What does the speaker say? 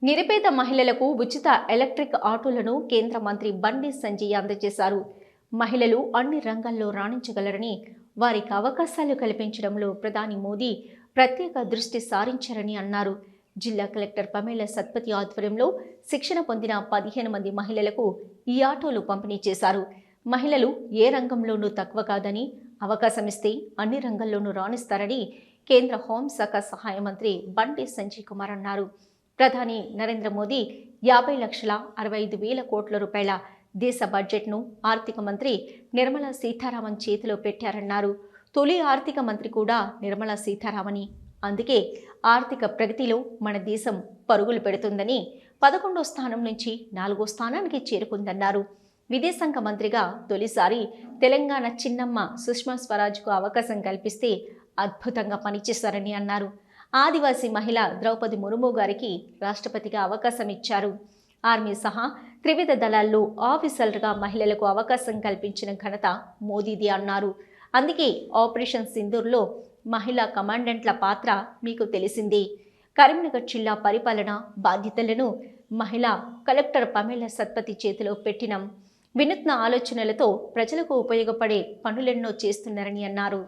నిరుపేద మహిళలకు ఉచిత ఎలక్ట్రిక్ ఆటోలను కేంద్ర మంత్రి బండి సంజయ్ అందజేశారు. మహిళలు అన్ని రంగాల్లో రాణించగలరని, వారికి అవకాశాలు కల్పించడంలో ప్రధాని మోదీ ప్రత్యేక దృష్టి సారించారని అన్నారు. జిల్లా కలెక్టర్ పమేల సత్పతి ఆధ్వర్యంలో శిక్షణ పొందిన 15 మంది మహిళలకు ఈ ఆటోలు పంపిణీ చేశారు. మహిళలు ఏ రంగంలోనూ తక్కువ కాదని, అవకాశమిస్తే అన్ని రంగాల్లోనూ రాణిస్తారని కేంద్ర హోంశాఖ సహాయ మంత్రి బండి సంజయ్ కుమార్ అన్నారు. ప్రధాని నరేంద్ర మోదీ 50,65,000 కోట్ల రూపాయల దేశ బడ్జెట్ను ఆర్థిక మంత్రి నిర్మలా సీతారామన్ చేతిలో పెట్టారన్నారు. తొలి ఆర్థిక మంత్రి కూడా నిర్మలా సీతారామని. అందుకే ఆర్థిక ప్రగతిలో మన దేశం పరుగులు పెడుతుందని, 11వ స్థానం నుంచి 4వ స్థానానికి చేరుకుందన్నారు. విదేశాంగ మంత్రిగా తొలిసారి తెలంగాణ చిన్నమ్మ సుష్మా స్వరాజ్కు అవకాశం కల్పిస్తే అద్భుతంగా పనిచేశారని అన్నారు. ఆదివాసీ మహిళ ద్రౌపది ముర్ము గారికి రాష్ట్రపతిగా అవకాశం ఇచ్చారు. ఆర్మీ సహా త్రివిధ దళాల్లో ఆఫీసర్లుగా మహిళలకు అవకాశం కల్పించిన ఘనత మోదీది అన్నారు. అందుకే ఆపరేషన్ సింధూర్లో మహిళా కమాండెంట్ల పాత్ర మీకు తెలిసిందే. కరీంనగర్ జిల్లా పరిపాలన బాధ్యతలను మహిళా కలెక్టర్ పమేల సత్పతి చేతిలో పెట్టినం. వినూత్న ఆలోచనలతో ప్రజలకు ఉపయోగపడే పనులెన్నో చేస్తున్నారని అన్నారు.